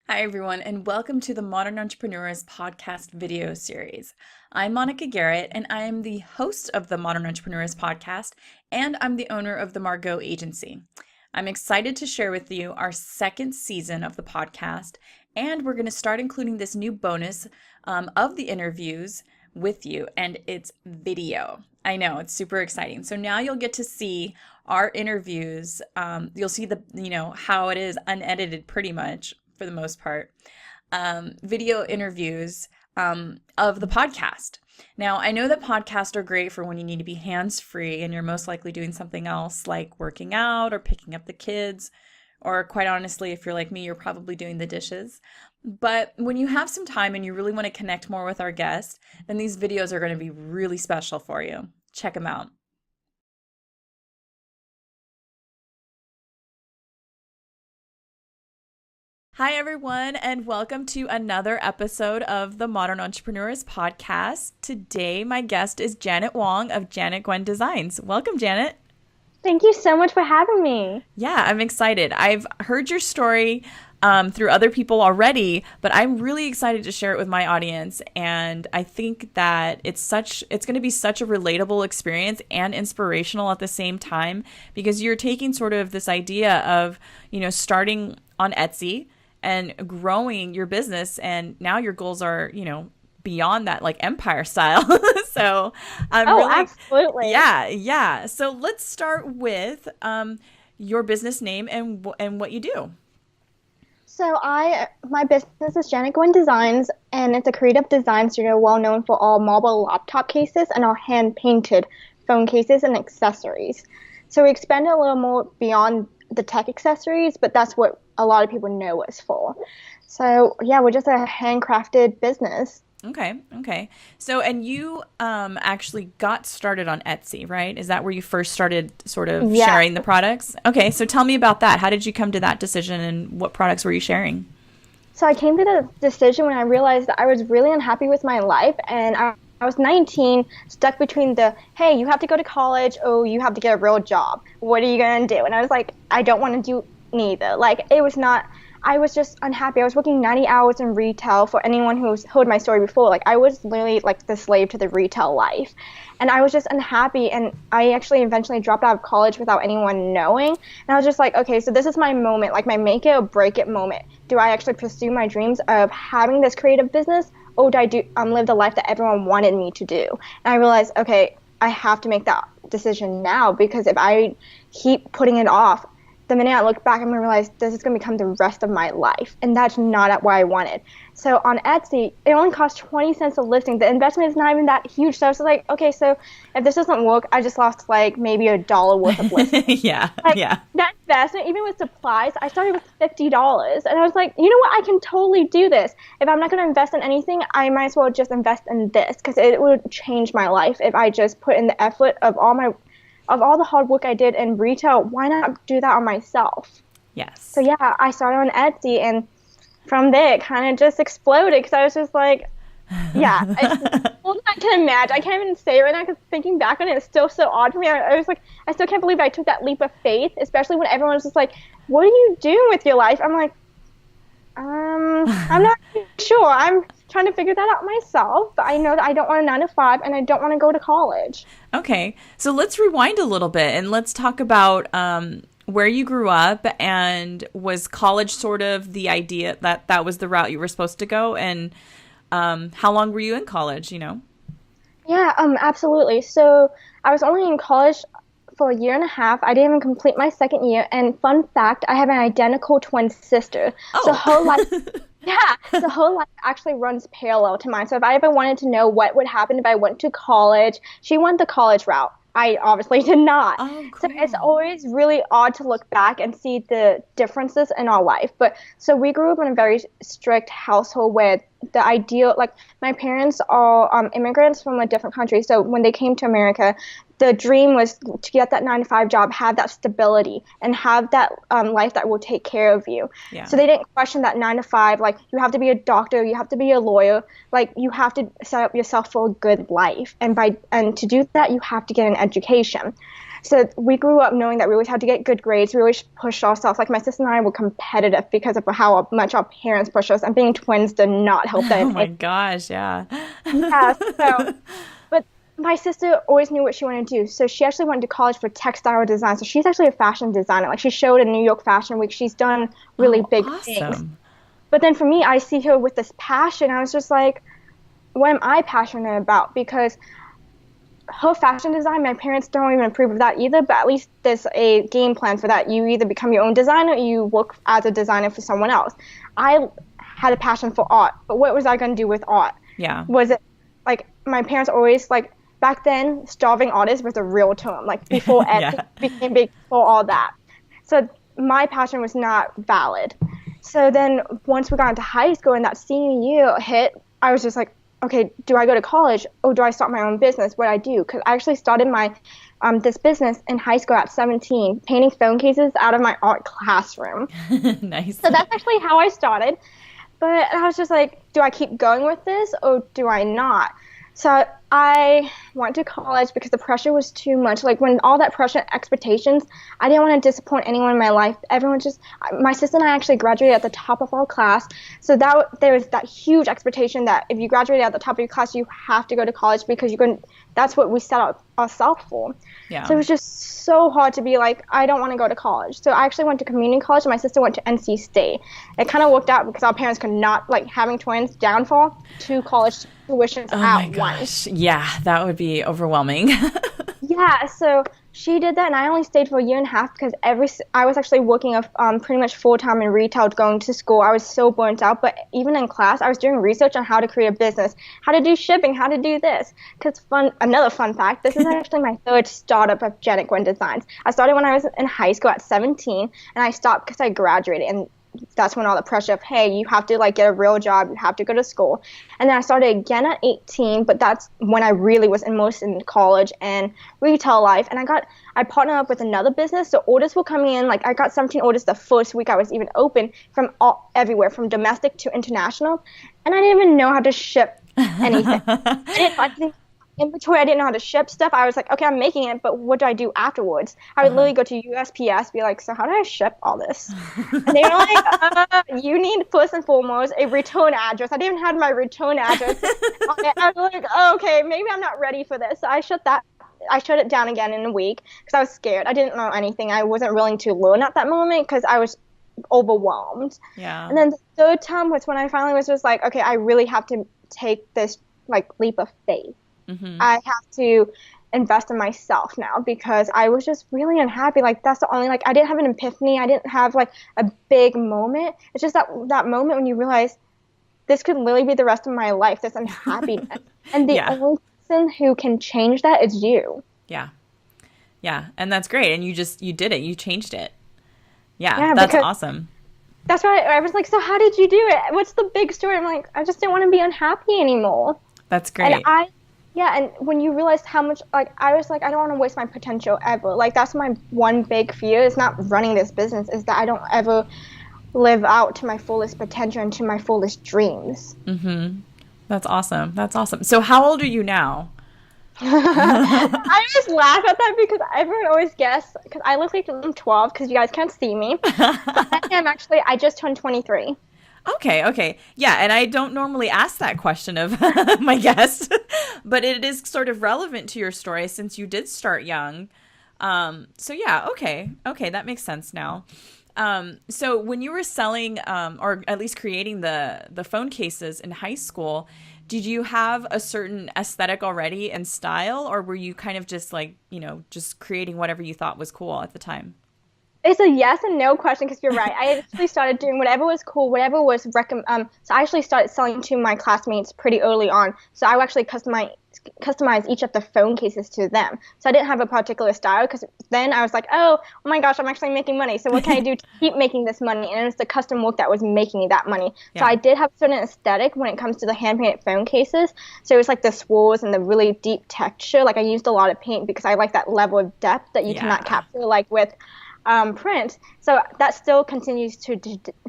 Hi, everyone, and welcome to the Modern Entrepreneurs podcast video series. I'm Monica Garrett, and I am the host of the Modern Entrepreneurs podcast, and I'm the owner of the Margot Agency. I'm excited to share with you our second season of the podcast, and we're going to start including this new bonus of the interviews with you, and it's video. I know, it's super exciting. So now you'll get to see our interviews. You'll see how it is unedited pretty much for the most part, video interviews of the podcast. Now, I know that podcasts are great for when you need to be hands-free and you're most likely doing something else like working out or picking up the kids, or quite honestly, if you're like me, you're probably doing the dishes. But when you have some time and you really want to connect more with our guests, then these videos are going to be really special for you. Check them out. Hi, everyone, and welcome to another episode of the Modern Entrepreneurs podcast. Today, my guest is Janet Hoang of Gwen Designs. Welcome, Janet. Thank you so much for having me. Yeah, I'm excited. I've heard your story through other people already, but I'm really excited to share it with my audience. And I think that it's going to be such a relatable experience and inspirational at the same time, because you're taking sort of this idea of, starting on Etsy and growing your business, and now your goals are, beyond that, like empire style. So absolutely. Yeah. So let's start with your business name and what you do. So my business is Gwen Designs, and it's a creative design studio well known for all marble laptop cases and our hand-painted phone cases and accessories. So we expand a little more beyond the tech accessories, but that's what a lot of people know us for. So yeah, we're just a handcrafted business. Okay. So, and you actually got started on Etsy, right? Is that where you first started sort of sharing the products? Okay, so tell me about that. How did you come to that decision, and what products were you sharing? So I came to the decision when I realized that I was really unhappy with my life, and I was 19, stuck between hey, you have to go to college, oh, you have to get a real job. What are you going to do? And I was like, I don't want to do neither. I was just unhappy. I was working 90 hours in retail. For anyone who's heard my story before, I was literally like the slave to the retail life. And I was just unhappy, and I actually eventually dropped out of college without anyone knowing. And I was just like, okay, so this is my moment, like my make it or break it moment. Do I actually pursue my dreams of having this creative business, or do I live the life that everyone wanted me to do? And I realized, okay, I have to make that decision now, because if I keep putting it off, the minute I look back, I'm going to realize this is going to become the rest of my life. And that's not what I wanted. So on Etsy, it only costs 20 cents a listing. The investment is not even that huge. So I was like, okay, so if this doesn't work, I just lost maybe $1 worth of listings. Yeah. That investment, even with supplies, I started with $50. And I was like, you know what? I can totally do this. If I'm not going to invest in anything, I might as well just invest in this, because it would change my life if I just put in the effort of all the hard work I did in retail. Why not do that on myself? Yes. So yeah, I started on Etsy, and from there it kind of just exploded, because I was just like, yeah, I can imagine. I can't even say it right now, because thinking back on it, it's still so odd for me. I was like, I still can't believe I took that leap of faith, especially when everyone was just like, what are you doing with your life? I'm like, I'm not sure. I'm trying to figure that out myself, but I know that I don't want a 9-to-5, and I don't want to go to college. Okay, so let's rewind a little bit and let's talk about where you grew up, and was college sort of the idea that was the route you were supposed to go, and how long were you in college, Yeah, absolutely. So I was only in college for a year and a half. I didn't even complete my second year. And fun fact, I have an identical twin sister. Oh. So her life, so her life actually runs parallel to mine. So if I ever wanted to know what would happen if I went to college, she went the college route. I obviously did not. Oh, cool. So it's always really odd to look back and see the differences in our life. But so we grew up in a very strict household where the ideal, my parents are immigrants from a different country. So when they came to America, the dream was to get that 9-to-5 job, have that stability, and have that life that will take care of you. Yeah. So they didn't question that 9-to-5, you have to be a doctor, you have to be a lawyer, you have to set up yourself for a good life. And to do that, you have to get an education. So we grew up knowing that we always had to get good grades. We always pushed ourselves. Like my sister and I were competitive because of how much our parents pushed us. And being twins did not help that Oh in my any. gosh, yeah. Yeah. So, but my sister always knew what she wanted to do. So she actually went to college for textile design. So she's actually a fashion designer. Like she showed in New York Fashion Week. She's done really Oh, big things. awesome. But then for me, I see her with this passion. I was just like, what am I passionate about? Because her fashion design, my parents don't even approve of that either, but at least there's a game plan for that. You either become your own designer or you work as a designer for someone else. I had a passion for art, but what was I going to do with art? Yeah. Was it like my parents always like back then, starving artist was a real term, like before Yeah. Etsy became big, before all that. So my passion was not valid. So then once we got into high school and that senior year hit, I was just like, okay, do I go to college or do I start my own business? What I do? Because I actually started my this business in high school at 17, painting phone cases out of my art classroom. Nice. So that's actually how I started. But I was just like, do I keep going with this or do I not? So I went to college because the pressure was too much. Like when all that pressure and expectations, I didn't want to disappoint anyone in my life. Everyone just, my sister and I actually graduated at the top of our class. So there was that huge expectation that if you graduated at the top of your class, you have to go to college because that's what we set ourselves for. Yeah. So it was just so hard to be like, I don't want to go to college. So I actually went to community college and my sister went to NC State. It kind of worked out because our parents could not, like having twins, downfall, 2 college tuitions Oh my at once. gosh. Yeah, that would be overwhelming. Yeah, so she did that, and I only stayed for a year and a half because I was actually working pretty much full time in retail, going to school. I was so burnt out, but even in class, I was doing research on how to create a business, how to do shipping, how to do this. Because another fun fact, this is actually my third startup of Gwen Designs. I started when I was in high school at 17, and I stopped because I graduated, and that's when all the pressure of, hey, you have to like get a real job, you have to go to school. And then I started again at 18, but that's when I really was immersed in college and retail life. And I partnered up with another business, so orders were coming in. Like I got 17 orders the first week I was even open from everywhere, from domestic to international. And I didn't even know how to ship anything. I didn't inventory. I didn't know how to ship stuff. I was like, okay, I'm making it, but what do I do afterwards? I would literally go to USPS, be like, so how do I ship all this? And they were like, you need first and foremost a return address. I didn't even have my return address on it. I was like, oh, okay, maybe I'm not ready for this. So I shut it down again in a week because I was scared. I didn't know anything. I wasn't willing to learn at that moment because I was overwhelmed. Yeah. And then the third time was when I finally was just like, okay, I really have to take this like leap of faith. Mm-hmm. I have to invest in myself now because I was just really unhappy. Like that's the only, like I didn't have an epiphany. I didn't have like a big moment. It's just that moment when you realize this could literally be the rest of my life, this unhappiness. And the only person who can change that is you. Yeah. Yeah. And that's great. And you did it. You changed it. Yeah. That's awesome. That's why I was like, so how did you do it? What's the big story? I'm like, I just didn't want to be unhappy anymore. That's great. And when you realize how much, like, I was like, I don't want to waste my potential ever. Like, that's my one big fear. It's not running this business. Is that I don't ever live out to my fullest potential and to my fullest dreams. Mm-hmm. That's awesome. That's awesome. So how old are you now? I just laugh at that because everyone always guess, because I look like I'm 12 because you guys can't see me. But I just turned 23. Okay. Yeah, and I don't normally ask that question of my guests, but it is sort of relevant to your story since you did start young. So yeah, okay, that makes sense now. So when you were selling, or at least creating the phone cases in high school, did you have a certain aesthetic already and style, or were you kind of just like, just creating whatever you thought was cool at the time? It's a yes and no question because you're right. I actually started doing whatever was cool, whatever was so I actually started selling to my classmates pretty early on. So I would actually customize each of the phone cases to them. So I didn't have a particular style because then I was like, oh my gosh, I'm actually making money. So what can I do to keep making this money? And it was the custom work that was making me that money. Yeah. So I did have a certain aesthetic when it comes to the hand-painted phone cases. So it was like the swirls and the really deep texture. Like I used a lot of paint because I like that level of depth that you cannot capture like with print. So that still continues to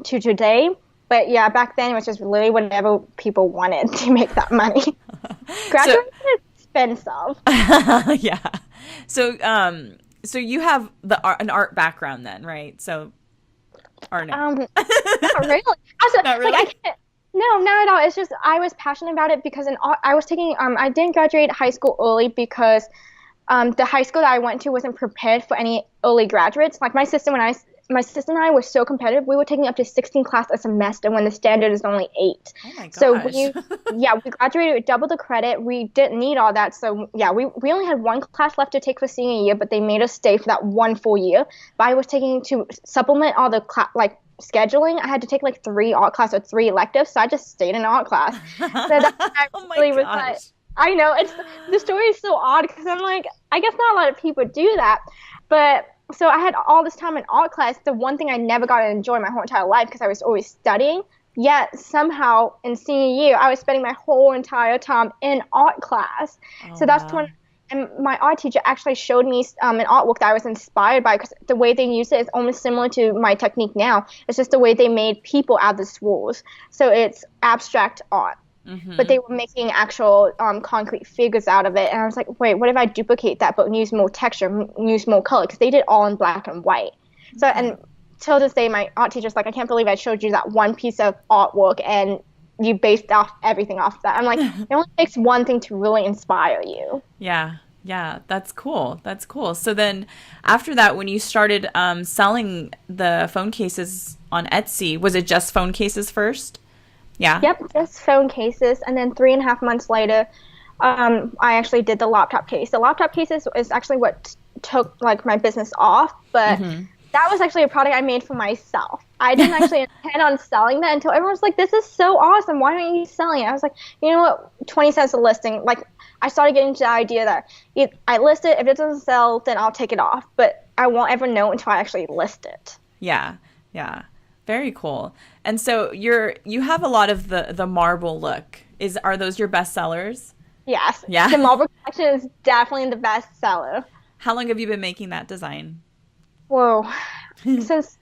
today. But yeah, back then it was just literally whatever people wanted to make that money. Graduation is expensive. Yeah. So so you have an art background then, right? So, or no? Not really. Also, Not like really? I can't. No, not at all. It's just I was passionate about it because I was taking I didn't graduate high school early because the high school that I went to wasn't prepared for any early graduates. Like my sister and I were so competitive. We were taking up to 16 classes a semester when the standard is only 8. Oh my So gosh. we graduated with double the credit. We didn't need all that. So yeah, we only had one class left to take for senior year, but they made us stay for that one full year. But I was taking to supplement all the like scheduling. I had to take like 3 art class or 3 electives. So I just stayed in art class. So that I Oh my really was like, gosh. I know the story is so odd because I'm like, I guess not a lot of people do that, but so I had all this time in art class. The one thing I never got to enjoy my whole entire life because I was always studying. Yet somehow in senior year, I was spending my whole entire time in art class. Oh So that's when, wow. and my art teacher actually showed me an artwork that I was inspired by because the way they use it is almost similar to my technique now. It's just the way they made people out of the swirls. So it's abstract art, but they were making actual concrete figures out of it. And I was like, wait, what if I duplicate that but use more texture, use more color? Because they did all in black and white. So, Okay. and till this day, my art teacher's like, I can't believe I showed you that one piece of artwork and you based off everything off that. I'm like, it only takes one thing to really inspire you. Yeah. Yeah, that's cool. That's cool. So then after that, when you started selling the phone cases on Etsy, was it just phone cases first? Yeah. Yep, just phone cases. And then 3.5 months later, I actually did the laptop case. The laptop cases is actually what took like my business off, but that was actually a product I made for myself. I didn't actually intend on selling that until everyone was like, this is so awesome. Why aren't you selling it? I was like, you know what? 20 cents a listing. Like I started getting to the idea that if I list it, if it doesn't sell, then I'll take it off. But I won't ever know until I actually list it. Yeah. Yeah. Very cool. And so you have a lot of the marble look. Are those your best sellers? Yes, Yeah. the marble collection is definitely the best seller. How long have you been making that design? Whoa. Since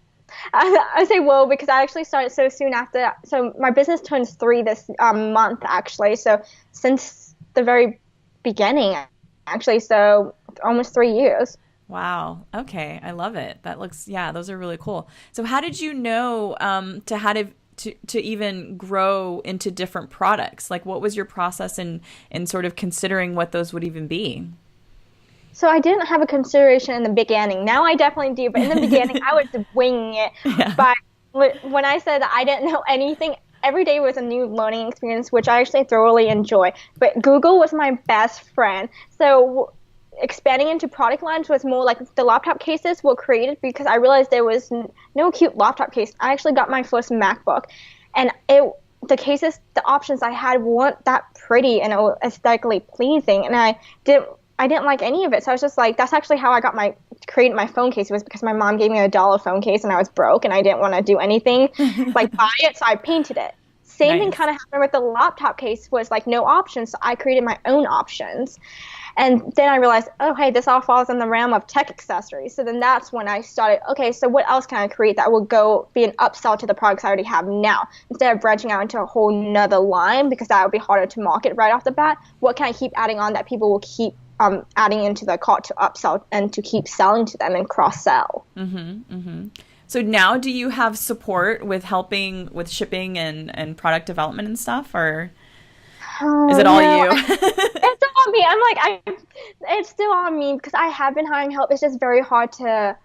I say whoa because I actually started so soon after that. So my business turns 3 this month actually. So since the very beginning actually, so almost 3 years. Wow. Okay. I love it. That looks, yeah, those are really cool. So how did you know to how to even grow into different products? Like what was your process in sort of considering what those would even be? So I didn't have a consideration in the beginning. Now I definitely do, but in the beginning I was winging it. Yeah. But when I said that I didn't know anything, every day was a new learning experience, which I actually thoroughly enjoy. But Google was my best friend. So expanding into product lines was more like the laptop cases were created because I realized there was no cute laptop case. I actually got my first MacBook, and the cases, the options I had weren't that pretty and aesthetically pleasing, and I didn't like any of it. So I was just like, that's actually how I created my phone case. It was because my mom gave me a dollar phone case and I was broke and I didn't want to do anything like buy it. So I painted it. Same thing Nice. kind of happened with the laptop case was like no options. So I created my own options. And then I realized, oh, hey, this all falls in the realm of tech accessories. So then that's when I started, okay, so what else can I create that will go be an upsell to the products I already have now? Instead of branching out into a whole nother line, because that would be harder to market right off the bat, what can I keep adding on that people will keep adding into the cart to upsell and to keep selling to them and cross-sell? So now do you have support with helping with shipping and product development and stuff, or is Oh, it all no. you? It's still on me. It's still on me because I have been hiring help. It's just very hard to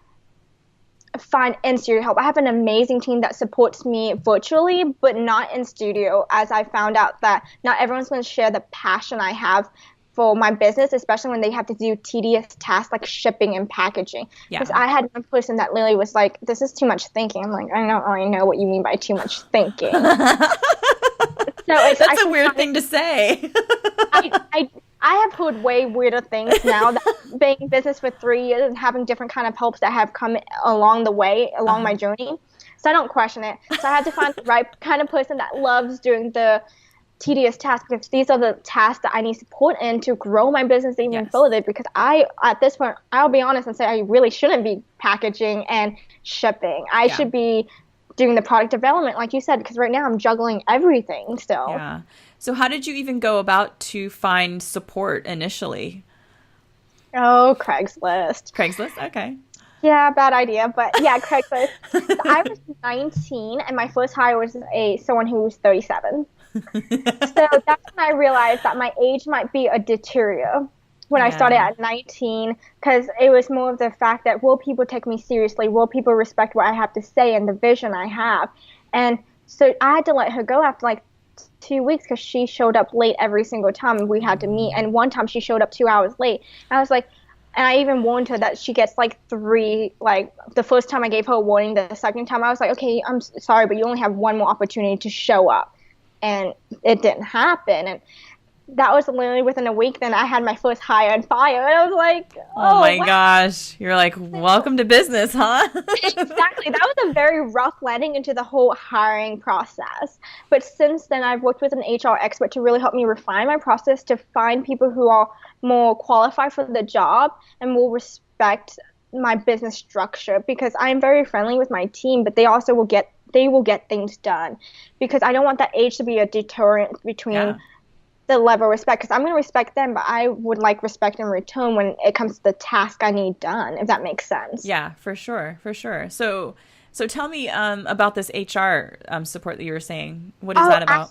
find in-studio help. I have an amazing team that supports me virtually, but not in studio, as I found out that not everyone's going to share the passion I have for my business, especially when they have to do tedious tasks like shipping and packaging. Because Yeah. I had one person that literally was like, this is too much thinking. I'm like, I don't really know what you mean by too much thinking. So it's That's a actually weird thing to say. I have heard way weirder things now that being in business for 3 years and having different kind of helps that have come along the way, along my journey. So I don't question it. So I had to find the right kind of person that loves doing the tedious tasks, because these are the tasks that I need support in to grow my business even Yes. further, because at this point, I'll be honest and say I really shouldn't be packaging and shipping. I Yeah. should be doing the product development, like you said, because right now I'm juggling everything still. Yeah. So how did you even go about to find support initially? Oh, Craigslist. Craigslist? Okay. Yeah, bad idea, but yeah, Craigslist. So I was 19, and my first hire was someone who was 37. So that's when I realized that my age might be a deterrent when I started Yeah. at 19, because it was more of the fact that will people take me seriously? Will people respect what I have to say and the vision I have? And so I had to let her go after like 2 weeks because she showed up late every single time we had to meet. And one time she showed up 2 hours late. And I was like, and I even warned her that she gets like three, like the first time I gave her a warning, the second time I was like, okay, I'm sorry, but you only have one more opportunity to show up. And it didn't happen. And that was literally within a week. Then I had my first hire and fire. And I was like, Oh oh, my wow. gosh. You're like, welcome to business, huh? Exactly. That was a very rough landing into the whole hiring process. But since then, I've worked with an HR expert to really help me refine my process to find people who are more qualified for the job and will respect my business structure, because I'm very friendly with my team, but they will get things done, because I don't want that age to be a deterrent between Yeah. the level of respect, because I'm going to respect them, but I would like respect in return when it comes to the task I need done, if that makes sense. Yeah, for sure. For sure. So tell me about this HR support that you were saying. What is Oh, that about?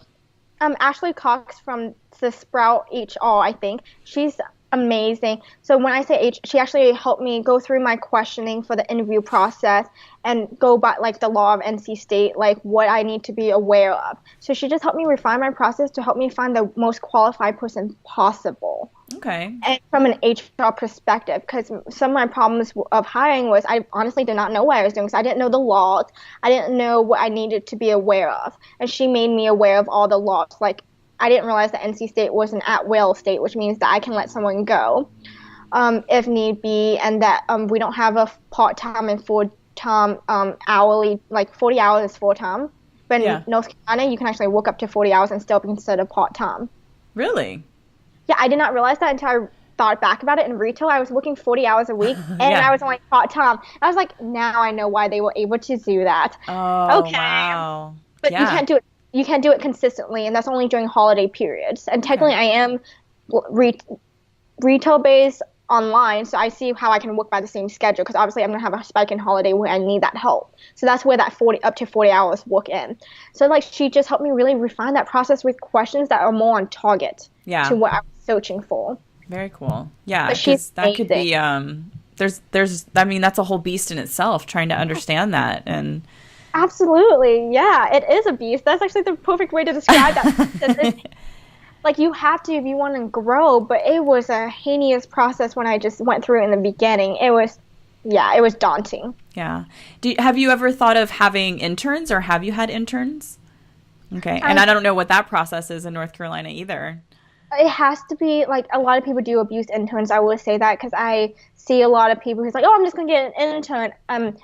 Ashley Cox from the Sprout HR, I think. She's amazing. So when I say she actually helped me go through my questioning for the interview process and go by like the law of NC State, like what I need to be aware of. So she just helped me refine my process to help me find the most qualified person possible. Okay. And from an HR perspective, because some of my problems of hiring was I honestly did not know what I was doing, because I didn't know the laws. I didn't know what I needed to be aware of. And she made me aware of all the laws. Like, I didn't realize that NC State was an at-will state, which means that I can let someone go if need be, and that we don't have a part-time and full-time hourly, like 40 hours is full-time. But in Yeah. North Carolina, you can actually work up to 40 hours and still be considered part-time. Really? Yeah, I did not realize that until I thought back about it. In retail, I was working 40 hours a week, and Yeah. I was only part-time. I was like, now I know why they were able to do that. Oh, Okay, wow. but you Yeah. can't do it. You can't do it consistently, and that's only during holiday periods. And Okay. technically, I am re- retail based online, so I see how I can work by the same schedule, because obviously I'm gonna have a spike in holiday where I need that help. So that's where that 40 up to 40 hours work in. So like she just helped me really refine that process with questions that are more on target Yeah. to what I was searching for. Very cool. Yeah, But she's because that could amazing. be there's I mean that's a whole beast in itself trying to understand that and Absolutely, yeah, it is a beast. That's actually the perfect way to describe that. Like you have to if you want to grow, but it was a heinous process when I just went through it in the beginning. Yeah, it was daunting. yeah. Have you ever thought of having interns or have you had interns? Okay. And I don't know what that process is in North Carolina either. It has to be like a lot of people do abuse interns. I will say that because I see a lot of people who's like, oh, I'm just gonna get an intern.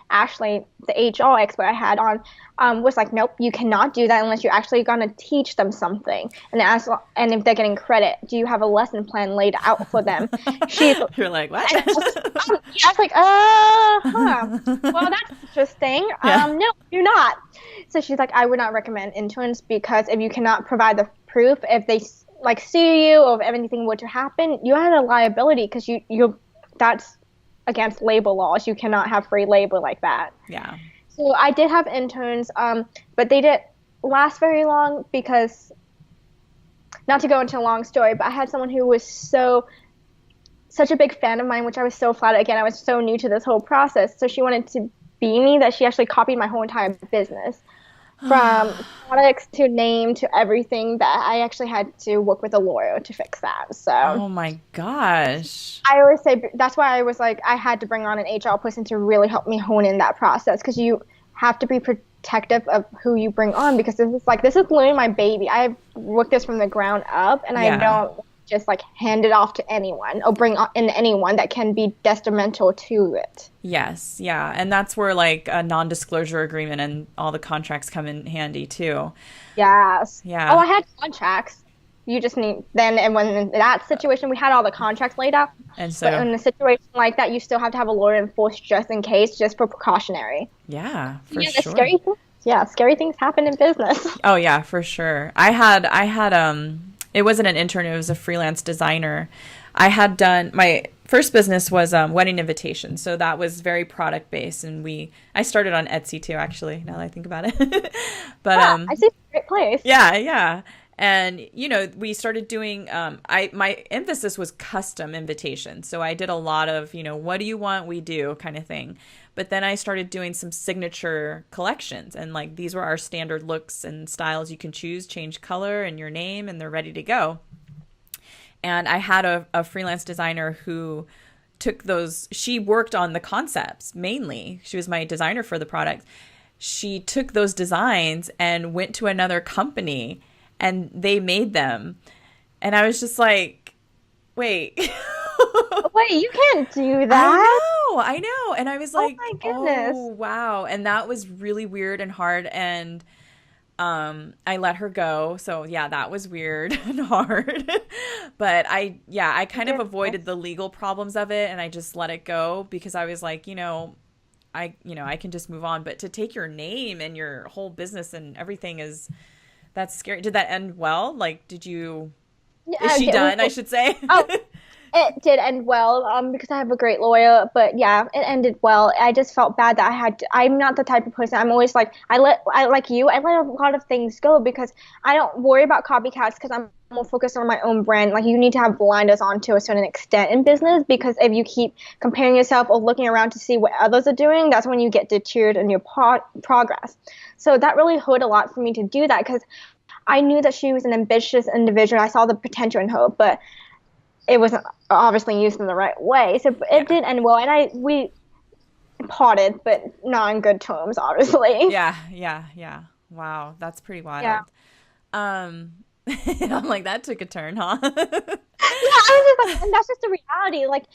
Ashley, the HR expert I had on, was like, nope, you cannot do that unless you're actually gonna teach them something. And if they're getting credit, do you have a lesson plan laid out for them? She's You're like, what? and I was like, well, that's interesting. Yeah. No, you're not. So she's like, I would not recommend interns because if you cannot provide the proof, if they like sue you or if anything were to happen, you had a liability because you that's against labor laws. You cannot have free labor like that. Yeah. So I did have interns, but they didn't last very long because, not to go into a long story, but I had someone who was such a big fan of mine, which I was so flattered. Again, I was so new to this whole process. So she wanted to be me that she actually copied my whole entire business. From products to name to everything, that I actually had to work with a lawyer to fix that. So Oh my gosh. I always say that's why I was like, I had to bring on an HR person to really help me hone in that process, because you have to be protective of who you bring on, because this is literally my baby. I've worked this from the ground up, and Yeah. I don't just like hand it off to anyone or bring in anyone that can be detrimental to it. Yes. Yeah. And that's where like a non-disclosure agreement and all the contracts come in handy too. Yes. Yeah. Oh, I had contracts. You just need then, and when in that situation we had all the contracts laid out. And But so, in a situation like that, you still have to have a lawyer enforced just in case, just for precautionary. yeah, for Yeah, the sure. scary things happen in business. Oh yeah, for sure. I had it wasn't an intern, it was a freelance designer. I had done first business was wedding invitations. So that was very product based, and I started on Etsy too, actually, now that I think about it. But I see, it's a great place. yeah. And we started doing my emphasis was custom invitations. So I did a lot of, what do you want, we do kind of thing. But then I started doing some signature collections, and like these were our standard looks and styles you can choose, change color and your name, and they're ready to go. And I had a freelance designer who took those, she worked on the concepts mainly. She was my designer for the product. She took those designs and went to another company and they made them. And I was just like, wait. Wait, you can't do that. I know. And I was like, oh my goodness. Oh, wow. And that was really weird and hard. And I let her go. So yeah, that was weird and hard. But I kind of avoided the legal problems of it, and I just let it go because I was like, I can just move on. But to take your name and your whole business and everything that's scary. Did that end well? Like, is she done, I should say? Oh, it did end well, because I have a great lawyer, but yeah, it ended well. I just felt bad that I'm not the type of person, I'm always like, I let a lot of things go because I don't worry about copycats because I'm more focused on my own brand. Like, you need to have blinders on to a certain extent in business, because if you keep comparing yourself or looking around to see what others are doing, that's when you get deterred in your progress. So that really hurt a lot for me to do that, because I knew that she was an ambitious individual. I saw the potential in her, but it wasn't obviously used in the right way. So it did end well, and we parted, but not on good terms, obviously. Yeah. Wow, that's pretty wild. Yeah. I'm like, that took a turn, huh? Yeah, I was just like, and that's just the reality, like,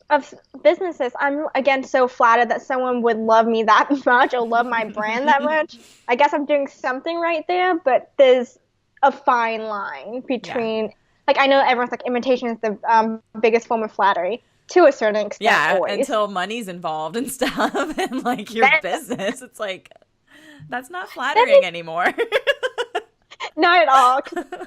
of businesses. I'm, again, so flattered that someone would love me that much or love my brand that much. I guess I'm doing something right there, but there's a fine line between, like, I know everyone's like, imitation is the biggest form of flattery to a certain extent. Yeah, always. Until money's involved and stuff, and like your business, it's like, that's not flattering anymore. Not at all.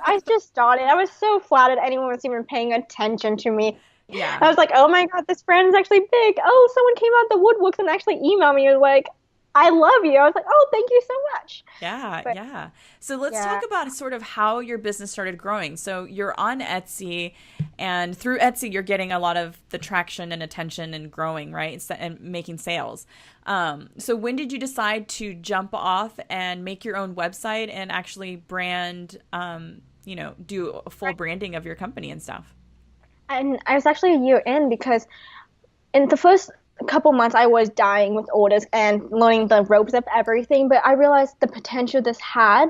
I just started. I was so flattered anyone was even paying attention to me. Yeah. I was like, oh my God, this brand is actually big. Oh, someone came out the woodworks and actually emailed me. Like, I love you. I was like, oh, thank you so much. Yeah. So let's talk about sort of how your business started growing. So you're on Etsy, and through Etsy, you're getting a lot of the traction and attention and growing, right? And making sales. So when did you decide to jump off and make your own website and actually brand, do a full branding of your company and stuff? And I was actually a year in, because in the first couple months I was dying with orders and learning the ropes of everything, but I realized the potential this had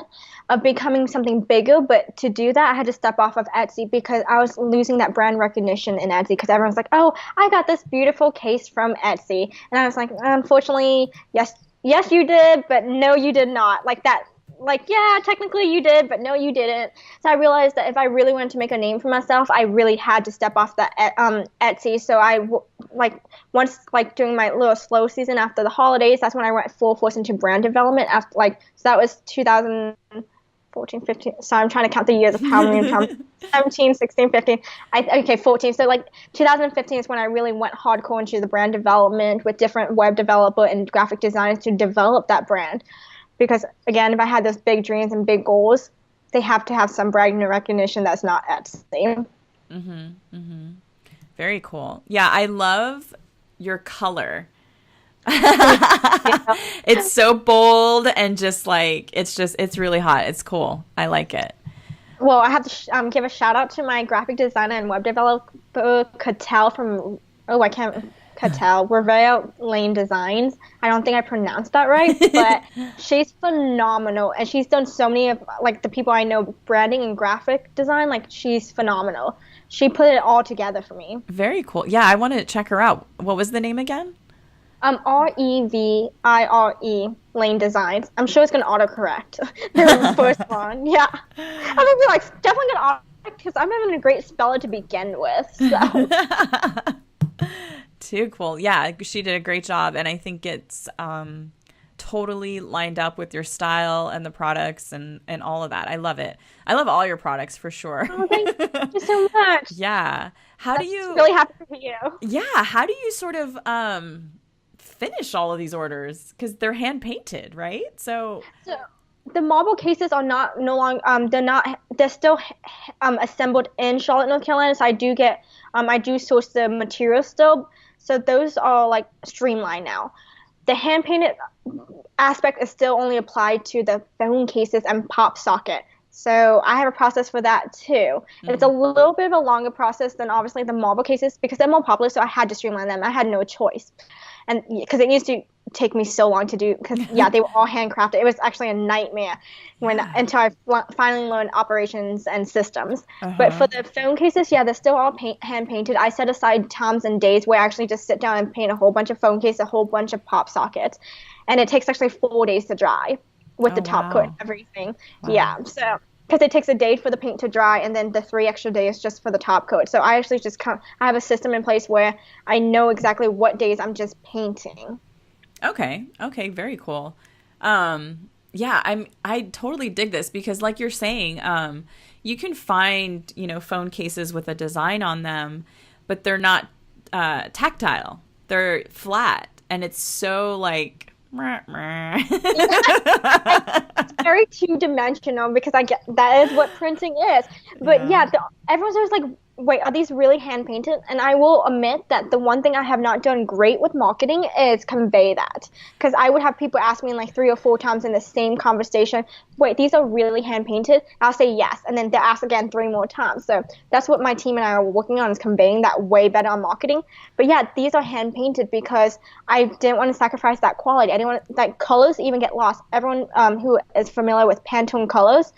of becoming something bigger. But to do that, I had to step off of Etsy, because I was losing that brand recognition in Etsy, because everyone's like, oh, I got this beautiful case from Etsy, and I was like, unfortunately, yes you did, but no you did not. Like that. Like, yeah, technically you did, but no, you didn't. So I realized that if I really wanted to make a name for myself, I really had to step off that Etsy. So once during my little slow season after the holidays, that's when I went full force into brand development. So that was 2014, 15. So I'm trying to count the years of how many times. 17, 16, 15. 14. So 2015 is when I really went hardcore into the brand development with different web developer and graphic designers to develop that brand. Because, again, if I had those big dreams and big goals, they have to have some brand recognition that's not Etsy. Very cool. Yeah, I love your color. It's so bold and just like, it's really hot. It's cool. I like it. Well, I have to give a shout out to my graphic designer and web developer, Cattell from, Revere Lane Designs. I don't think I pronounced that right, but she's phenomenal. And she's done so many of the people I know branding and graphic design. She's phenomenal. She put it all together for me. Very cool. Yeah, I want to check her out. What was the name again? Revire Lane Designs. I'm sure it's going to autocorrect the first one. Yeah. I'm going to be definitely going to autocorrect, because I'm having a great speller to begin with. So. Too cool. Yeah, she did a great job, and I think it's totally lined up with your style and the products and all of that. I love it. I love all your products for sure. Oh, thank you so much. Yeah. How do That's you, really happy for you. yeah, how do you sort of finish all of these orders? Because they're hand painted, right? So, So the marble cases are not no longer they're still assembled in Charlotte, North Carolina. So I do source the material still. So those are like streamlined now. The hand painted aspect is still only applied to the phone cases and pop socket. So I have a process for that too. It's a little bit of a longer process than obviously the marble cases because they're more popular. So I had to streamline them. I had no choice, and because it used to take me so long to do because they were all handcrafted. It was actually a nightmare until I finally learned operations and systems. But for the phone cases, they're still all hand painted. I set aside times and days where I actually just sit down and paint a whole bunch of phone cases, a whole bunch of pop sockets, and it takes actually 4 days to dry with the top coat and everything. Wow. Yeah, so because it takes a day for the paint to dry and then the 3 extra days just for the top coat. So I actually I have a system in place where I know exactly what days I'm just painting. Okay. Very cool. I totally dig this because like you're saying, you can find, phone cases with a design on them, but they're not, tactile. They're flat and it's so like, it's very two-dimensional because I get that is what printing is. But everyone's always like, wait, are these really hand painted? And I will admit that the one thing I have not done great with marketing is convey that. Because I would have people ask me like 3 or 4 times in the same conversation, wait, these are really hand painted? I'll say yes. And then they'll ask again 3 more times. So that's what my team and I are working on, is conveying that way better on marketing. But these are hand painted because I didn't want to sacrifice that quality. I didn't want that colors even get lost. Everyone who is familiar with Pantone colors,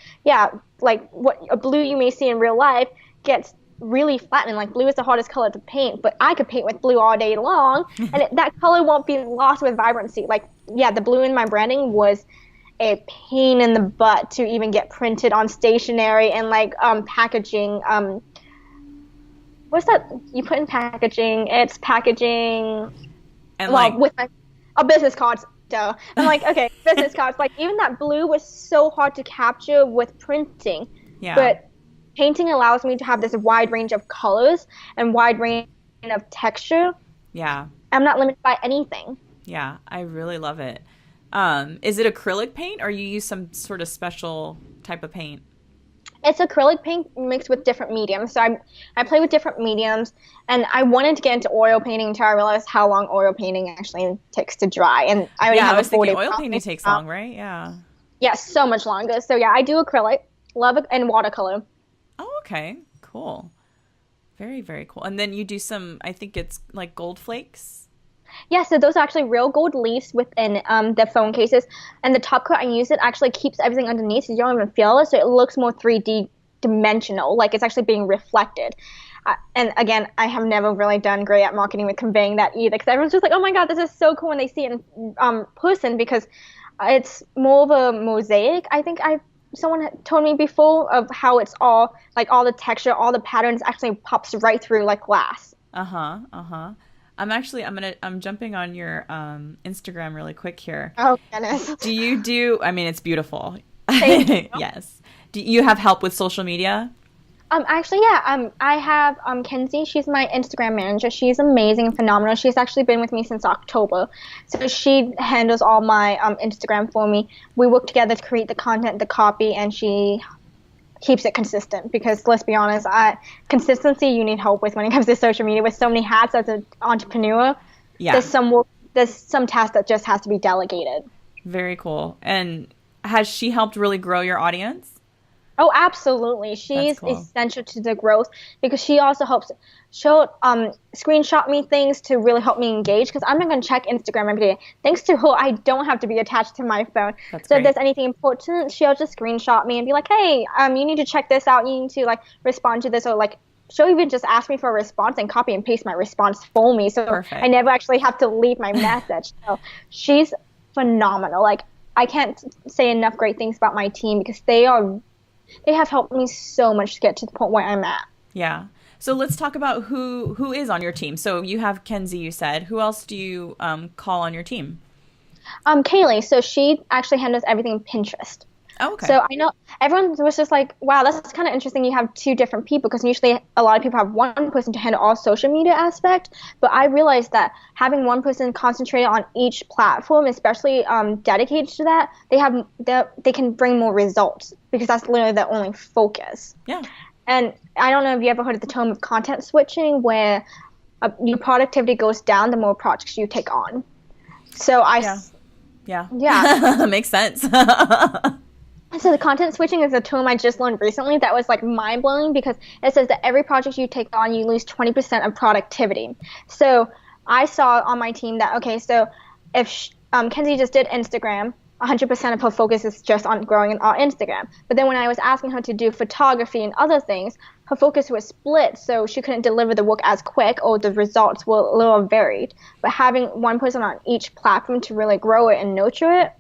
like what a blue you may see in real life gets really flattened. Like blue is the hardest color to paint, but I could paint with blue all day long and that color won't be lost with vibrancy. Like the blue in my branding was a pain in the butt to even get printed on stationery and like packaging. What's that you put in packaging? It's packaging and with business cards. Duh. I'm like, okay, business cards. Like even that blue was so hard to capture with printing. But painting allows me to have this wide range of colors and wide range of texture. I'm not limited by anything. I really love it. Is it acrylic paint or you use some sort of special type of paint? It's acrylic paint mixed with different mediums. So I play with different mediums, and I wanted to get into oil painting until I realized how long oil painting actually takes to dry. And I already have I was thinking oil painting takes long, right? So much longer. So I do acrylic, love it, and watercolor. Oh, okay. Cool. Very, very cool. And then you do some, I think it's like gold flakes. So those are actually real gold leaves within the phone cases. And the top coat I use, it actually keeps everything underneath so you don't even feel it. So it looks more 3D dimensional, like it's actually being reflected. And again, I have never really done great at marketing with conveying that either, because everyone's just like, oh my God, this is so cool when they see it in person, because it's more of a mosaic. I think someone had told me before of how it's all like all the texture, all the patterns actually pops right through like glass. I'm jumping on your Instagram really quick here. Oh goodness. It's beautiful. Thank you. Yes. Do you have help with social media? I have Kenzie. She's my Instagram manager. She's amazing and phenomenal. She's actually been with me since October. So she handles all my Instagram for me. We work together to create the content, the copy, and she keeps it consistent, because let's be honest, consistency you need help with when it comes to social media. With so many hats as an entrepreneur, there's some tasks that just has to be delegated. Very cool. And has she helped really grow your audience? Oh, absolutely. She's essential to the growth, because she also helps. She'll screenshot me things to really help me engage, because I'm not going to check Instagram every day. Thanks to her, I don't have to be attached to my phone. That's so great. If there's anything important, she'll just screenshot me and be like, hey, you need to check this out. You need to like respond to this, or like she'll even just ask me for a response and copy and paste my response for me. So Perfect. I never actually have to leave my message. So she's phenomenal. Like I can't say enough great things about my team, because they have helped me so much to get to the point where I'm at. Yeah. So let's talk about who is on your team. So you have Kenzie, you said. Who else do you call on your team? Kaylee, so she actually handles everything Pinterest. Oh, okay. So I know everyone was just like, wow, that's kind of interesting. You have two different people because usually a lot of people have one person to handle all social media aspect. But I realized that having one person concentrate on each platform, especially dedicated to that, they can bring more results because that's literally their only focus. Yeah. And I don't know if you ever heard of the term of content switching, where your productivity goes down the more projects you take on. So Yeah. Makes sense. So the content switching is a term I just learned recently that was like mind blowing because it says that every project you take on, you lose 20% of productivity. So I saw on my team that, okay, so if Kenzie just did Instagram, 100% of her focus is just on growing on Instagram. But then when I was asking her to do photography and other things, her focus was split, so she couldn't deliver the work as quick or the results were a little varied. But having one person on each platform to really grow it and nurture it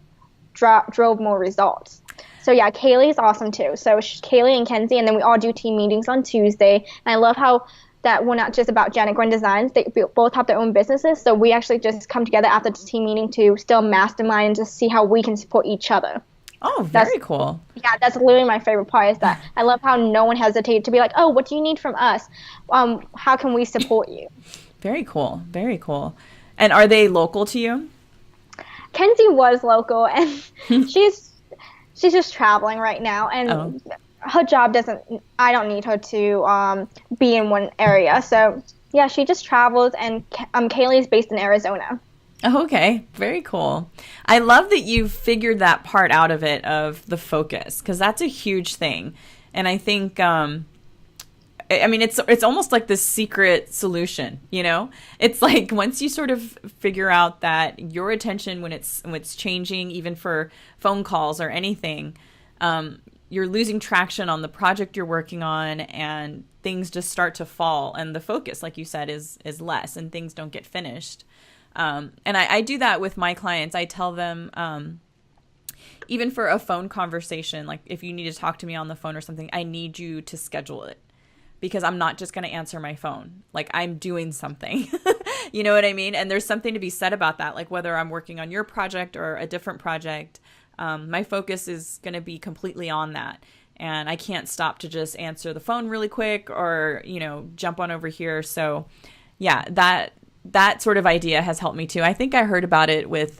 drove more results. So yeah, Kaylee's awesome too. So Kaylee and Kenzie, and then we all do team meetings on Tuesday. And I love how that we're not just about Jen and Gwen Designs. They both have their own businesses. So we actually just come together after the team meeting to still mastermind and just see how we can support each other. Oh, very cool. Yeah, that's literally my favorite part is that I love how no one hesitated to be like, oh, what do you need from us? How can we support you? Very cool. Very cool. And are they local to you? Kenzie was local, and she's just traveling right now, and her job I don't need her to be in one area. So yeah, she just travels, and Kaylee's based in Arizona. Oh, okay. Very cool. I love that you figured that part out of it, of the focus, because that's a huge thing. And I think, it's almost like this secret solution, you know? It's like once you sort of figure out that your attention when it's changing, even for phone calls or anything, you're losing traction on the project you're working on, and things just start to fall, and the focus, like you said, is less, and things don't get finished. And I do that with my clients. I tell them, even for a phone conversation, like if you need to talk to me on the phone or something, I need you to schedule it, because I'm not just going to answer my phone. Like, I'm doing something, you know what I mean? And there's something to be said about that. Like, whether I'm working on your project or a different project, my focus is going to be completely on that. And I can't stop to just answer the phone really quick or, jump on over here. So yeah, that sort of idea has helped me too. I think I heard about it with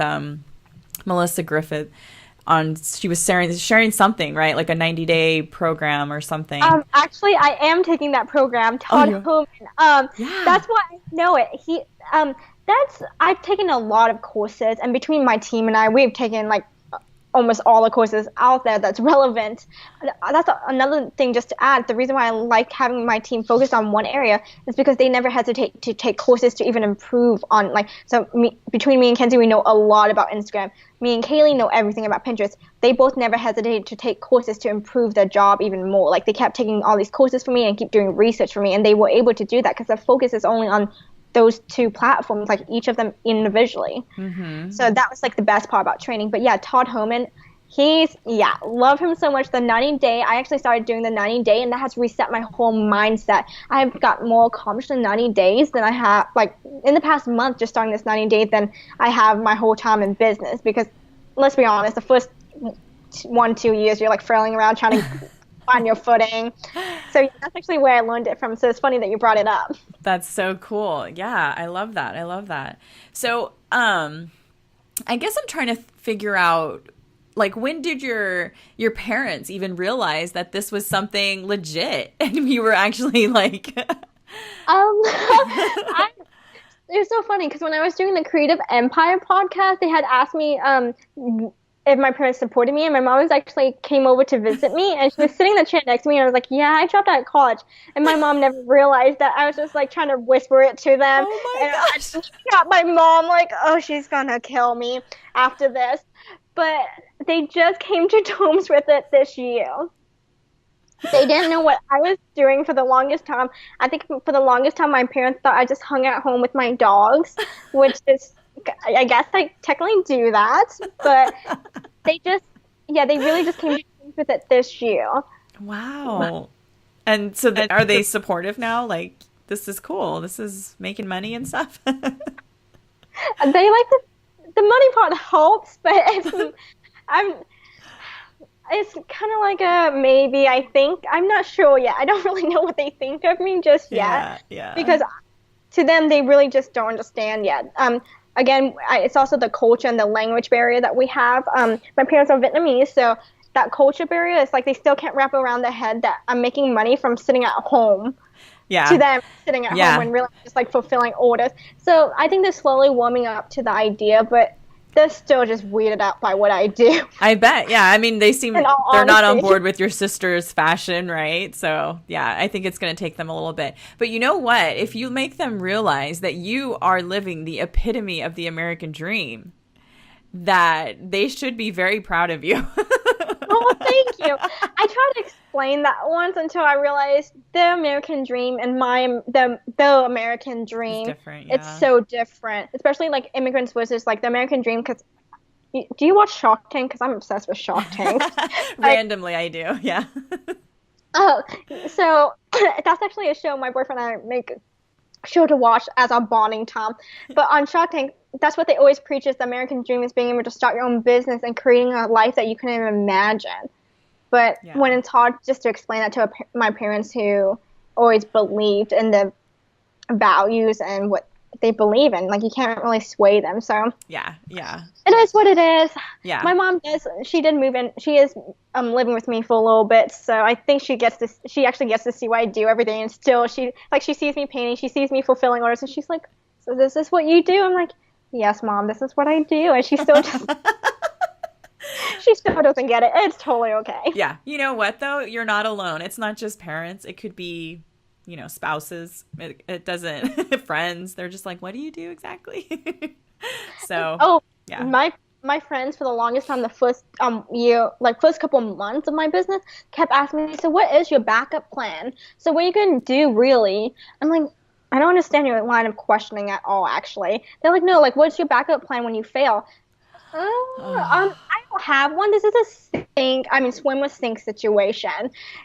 Melissa Griffith. She was sharing something, right? Like a 90-day program or something. Actually, I am taking that program, Todd Hoang. Yeah. That's why I know it. I've taken a lot of courses, and between my team and I, we've taken like almost all the courses out there that's relevant. That's another thing just to add. The reason why I like having my team focus on one area is because they never hesitate to take courses to even improve on, between me and Kenzie, we know a lot about Instagram. Me and Kaylee know everything about Pinterest. They both never hesitated to take courses to improve their job even more. Like, they kept taking all these courses for me and keep doing research for me, and they were able to do that because their focus is only on those two platforms, like each of them individually. Mm-hmm. So that was like the best part about training. But yeah, Todd Homan, love him so much. The 90-day, I actually started doing the 90-day, and that has reset my whole mindset. I've got more accomplished in 90 days than I have, like, in the past month, just starting this 90-day, than I have my whole time in business. Because let's be honest, the first 1-2 years, you're like flailing around trying to find your footing. So that's actually where I learned it from. So it's funny that you brought it up. That's so cool. Yeah, I love that. So I guess I'm trying to figure out, like, when did your parents even realize that this was something legit and you were actually like It was so funny because when I was doing the Creative Empire podcast, they had asked me if my parents supported me, and my mom actually came over to visit me, and she was sitting in the chair next to me, and I was like, yeah, I dropped out of college. And my mom never realized that. I was just like trying to whisper it to them. Oh my gosh. I got my mom like, oh, she's gonna kill me after this. But they just came to terms with it this year. They didn't know what I was doing for the longest time. I think for the longest time, my parents thought I just hung at home with my dogs, which is, I guess I technically do that, but they really just came to terms with it this year. Wow. And so are they supportive now? Like, this is cool. This is making money and stuff? the money part helps, but I'm it's kind of like a maybe. I think I'm not sure yet. I don't really know what they think of me just yet, Yeah. because to them they really just don't understand yet. Again, it's also the culture and the language barrier that we have. My parents are Vietnamese, so that culture barrier is like they still can't wrap around their head that I'm making money from sitting at home. To them, sitting at home when really just like fulfilling orders. So I think they're slowly warming up to the idea, but they're still just weirded out by what I do. I bet. Yeah. I mean, they seem they're not on board with your sister's fashion, right? So yeah, I think it's going to take them a little bit. But you know what? If you make them realize that you are living the epitome of the American dream, that they should be very proud of you. Oh, thank you. I tried to explain that once until I realized the American dream and the American dream, it's different. Yeah. It's so different, especially like immigrants versus like the American dream. Because do you watch Shark Tank? Because I'm obsessed with Shark Tank. Randomly, I do. Yeah. Oh, so that's actually a show my boyfriend and I make sure to watch as our bonding time. But on Shark Tank, that's what they always preach is the American dream is being able to start your own business and creating a life that you couldn't even imagine. But when it's hard just to explain that to my parents who always believed in the values and what they believe in, like you can't really sway them. So yeah. It is what it is. Yeah. My mom she did move in. She is living with me for a little bit, so I think she actually gets to see what I do every day, and still she sees me painting, she sees me fulfilling orders, and she's like, so this is what you do? I'm like, yes, Mom, this is what I do. And she still just she still doesn't get it. It's totally okay. Yeah. You know what though? You're not alone. It's not just parents. It could be, spouses. It doesn't friends. They're just like, what do you do exactly? So yeah. My friends for the longest time, the first year, like first couple of months of my business, kept asking me, so what is your backup plan? So what are you gonna do really? I'm like, I don't understand your line of questioning at all, actually. They're like, no, like, what's your backup plan when you fail? I don't have one. This is a swim with sink situation.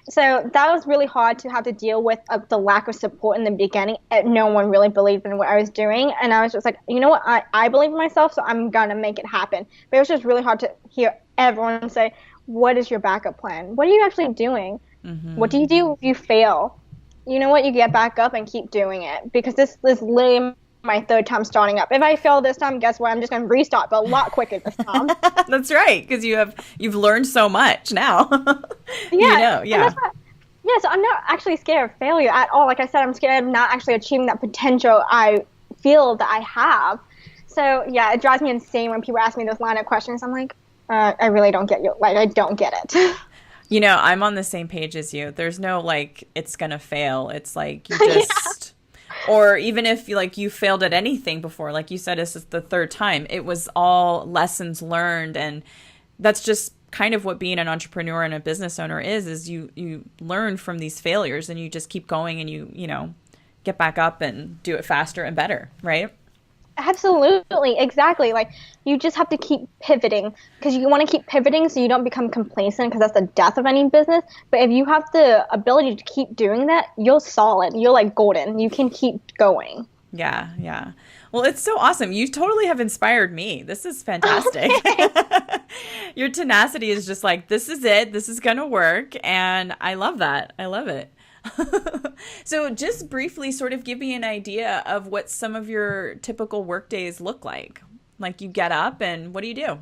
So that was really hard to have to deal with the lack of support in the beginning. No one really believed in what I was doing. And I was just like, you know what? I believe in myself, so I'm going to make it happen. But it was just really hard to hear everyone say, what is your backup plan? What are you actually doing? Mm-hmm. What do you do if you fail? You know what? You get back up and keep doing it, because this is literally my third time starting up. If I fail this time, guess what? I'm just going to restart, but a lot quicker this time. That's right, because you've learned so much now. Yeah. So I'm not actually scared of failure at all. Like I said, I'm scared of not actually achieving that potential I feel that I have. So yeah, it drives me insane when people ask me those line of questions. I'm like, I really don't get you. Like, I don't get it. I'm on the same page as you. There's no like it's gonna fail. It's like you just or even if you failed at anything before, like you said, this is the third time. It was all lessons learned, and that's just kind of what being an entrepreneur and a business owner is you learn from these failures and you just keep going and you get back up and do it faster and better, right? Absolutely, exactly. Like, you just have to keep pivoting, because you want to keep pivoting so you don't become complacent, because that's the death of any business. But if you have the ability to keep doing that, you're solid. You're like golden. You can keep going. Yeah. Well, it's so awesome. You totally have inspired me. This is fantastic. Your tenacity is just like, this is it. This is going to work. And I love that. I love it. So just briefly sort of give me an idea of what some of your typical work days look like. Like, you get up and what do you do?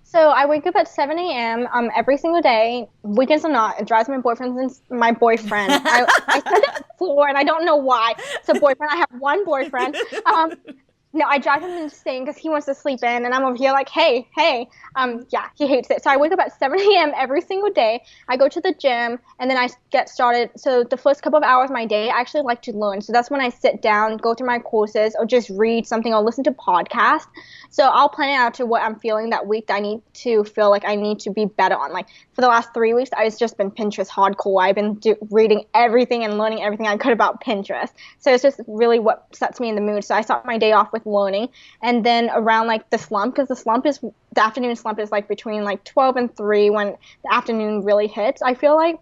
So I wake up at 7 a.m. Every single day. Weekends or not. It drives my boyfriend. I said that before, and I don't know why. So boyfriend, I have one boyfriend. No, I drive him insane because he wants to sleep in, and I'm over here like, hey. Yeah, he hates it. So I wake up at 7 a.m. every single day. I go to the gym, and then I get started. So the first couple of hours of my day, I actually like to learn. So that's when I sit down, go through my courses, or just read something, or listen to podcasts. So I'll plan it out to what I'm feeling that week that I need to feel like I need to be better on. Like, for the last 3 weeks, I've just been Pinterest hardcore. I've been reading everything and learning everything I could about Pinterest. So it's just really what sets me in the mood. So I start my day off with learning, and then around like the slump, because the afternoon slump is like between like 12 and 3 when the afternoon really hits. I feel like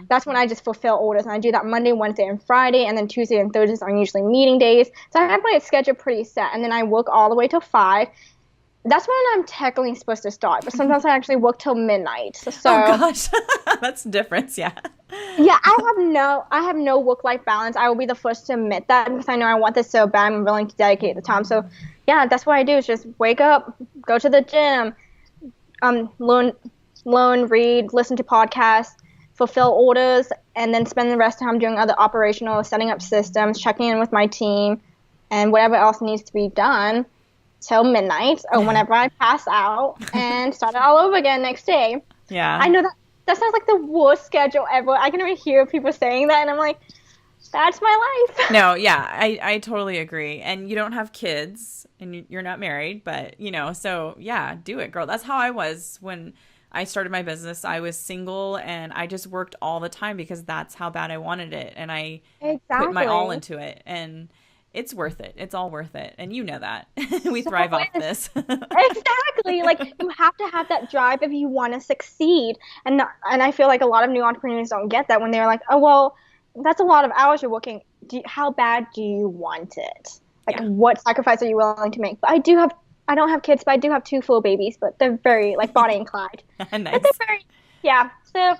that's when I just fulfill orders, and I do that Monday, Wednesday, and Friday, and then Tuesday and Thursdays are usually meeting days. So I have my schedule pretty set, and then I work all the way till 5. That's when I'm technically supposed to start, but sometimes I actually work till midnight. So Oh gosh, that's the difference. Yeah. yeah, I have no work-life balance. I will be the first to admit that because I know I want this so bad. I'm willing to dedicate the time. So yeah, that's what I do is just wake up, go to the gym, learn, read, listen to podcasts, fulfill orders, and then spend the rest of the time doing other operational, setting up systems, checking in with my team, and whatever else needs to be done till midnight or whenever I pass out and start it all over again next day. Yeah. I know that sounds like the worst schedule ever. I can already hear people saying that, and I'm like, that's my life. No, yeah, I totally agree. And you don't have kids and you're not married, but so yeah, do it, girl. That's how I was when I started my business. I was single and I just worked all the time because that's how bad I wanted it. And I put my all into it, and it's worth it. It's all worth it. And you know that. We thrive off this. Exactly. Like, you have to have that drive if you want to succeed. And I feel like a lot of new entrepreneurs don't get that when they're like, oh, well, that's a lot of hours you're working. How bad do you want it? Like, what sacrifice are you willing to make? But I don't have kids, but I do have 2 full babies, but they're very, like, Bonnie and Clyde. Nice. But they're very, yeah. So.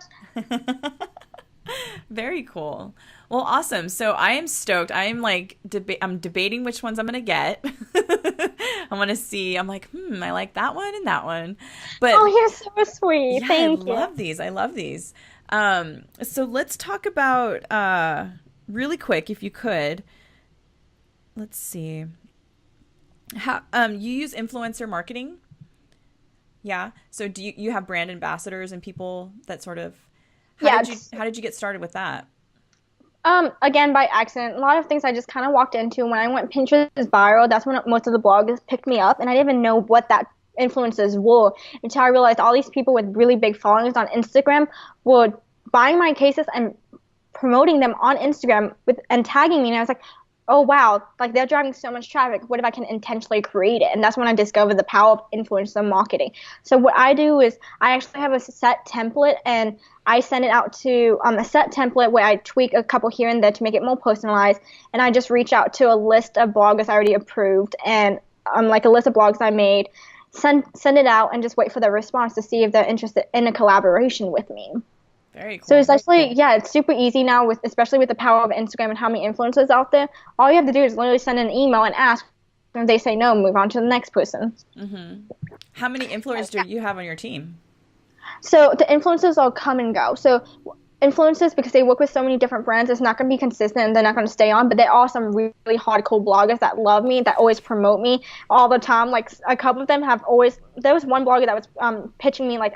Very cool. Well, awesome. So I am stoked. I am like, I'm debating which ones I'm going to get. I want to see. I'm like, I like that one and that one. But oh, you're so sweet. Yeah, Thank you. I love these. I love these. So let's talk about really quick, if you could. Let's see. How you use influencer marketing? Yeah. So do you have brand ambassadors and people that sort of how did you get started with that? Again, by accident. A lot of things I just kind of walked into. When I went Pinterest viral, that's when most of the bloggers picked me up, and I didn't even know what that influencers were until I realized all these people with really big followings on Instagram were buying my cases and promoting them on Instagram and tagging me, and I was like, oh wow, like they're driving so much traffic. What if I can intentionally create it? And that's when I discovered the power of influencer marketing. So what I do is I actually have a set template, and I send it out to a set template where I tweak a couple here and there to make it more personalized. And I just reach out to a list of bloggers I already approved, and like a list of blogs I made, send it out, and just wait for their response to see if they're interested in a collaboration with me. Very cool. So it's actually, it's super easy now, especially with the power of Instagram and how many influencers out there. All you have to do is literally send an email and ask. And if they say no, move on to the next person. Mm-hmm. How many influencers do you have on your team? So the influencers all come and go. So influencers, because they work with so many different brands, it's not going to be consistent and they're not going to stay on. But there are some really hardcore bloggers that love me, that always promote me all the time. Like a couple of them have always, there was one blogger that was pitching me, like,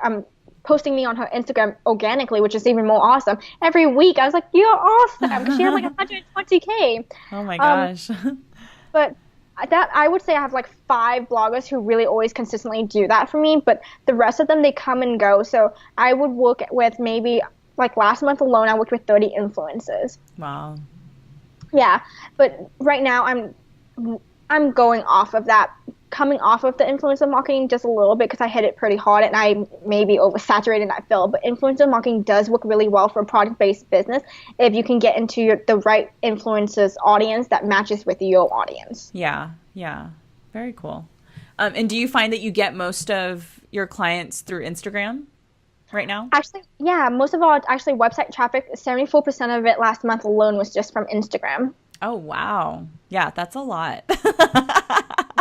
posting me on her Instagram organically, which is even more awesome. Every week, I was like, "You're awesome!" Because she had like 120K. Oh my gosh! But that I would say I have like 5 bloggers who really always consistently do that for me. But the rest of them, they come and go. So I would work with maybe like last month alone, I worked with 30 influencers. Wow. Yeah, but right now I'm going off of that. Coming off of the influencer marketing just a little bit because I hit it pretty hard and I maybe oversaturated that field. But influencer marketing does work really well for a product-based business if you can get into the right influencers audience that matches with your audience. Yeah, very cool. And do you find that you get most of your clients through Instagram right now? Actually, yeah, most of all, actually website traffic, 74% of it last month alone was just from Instagram. Oh, wow. Yeah, that's a lot.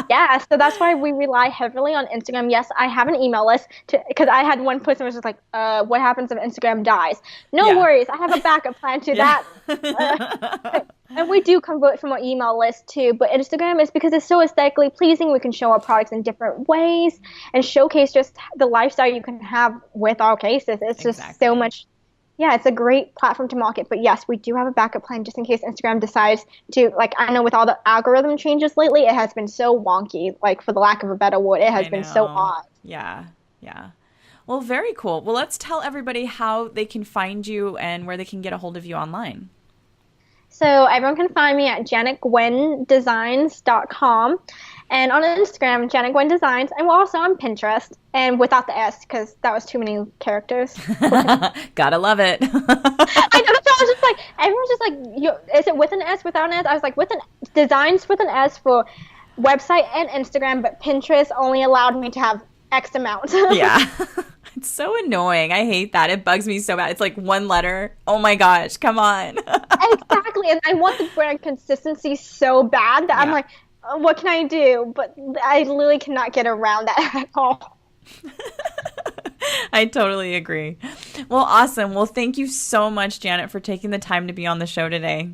Yeah, so that's why we rely heavily on Instagram. Yes, I have an email list because I had one person who was just like, what happens if Instagram dies? No worries, I have a backup plan to that. And we do convert from our email list too, but Instagram is because it's so aesthetically pleasing. We can show our products in different ways and showcase just the lifestyle you can have with our cases. It's just so much. Yeah, it's a great platform to market. But yes, we do have a backup plan just in case Instagram decides to, like, I know with all the algorithm changes lately, it has been so wonky, like, for the lack of a better word, it has been so odd. Yeah. Well, very cool. Well, let's tell everybody how they can find you and where they can get a hold of you online. So everyone can find me at janetgwendesigns.com. And on Instagram, Janet Gwen Designs. And we're also on Pinterest. And without the S, because that was too many characters. Gotta love it. I know. So I was just like, everyone's just like, is it with an S, without an S? I was like, Designs with an S for website and Instagram, but Pinterest only allowed me to have X amount. Yeah. It's so annoying. I hate that. It bugs me so bad. It's like one letter. Oh my gosh, come on. Exactly. And I want the brand consistency so bad that I'm like, what can I do? But I literally cannot get around that at all. I totally agree. Well, awesome. Well, thank you so much, Janet, for taking the time to be on the show today.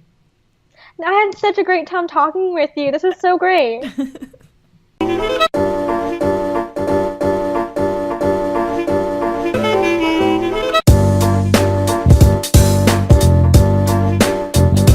I had such a great time talking with you. This was so great.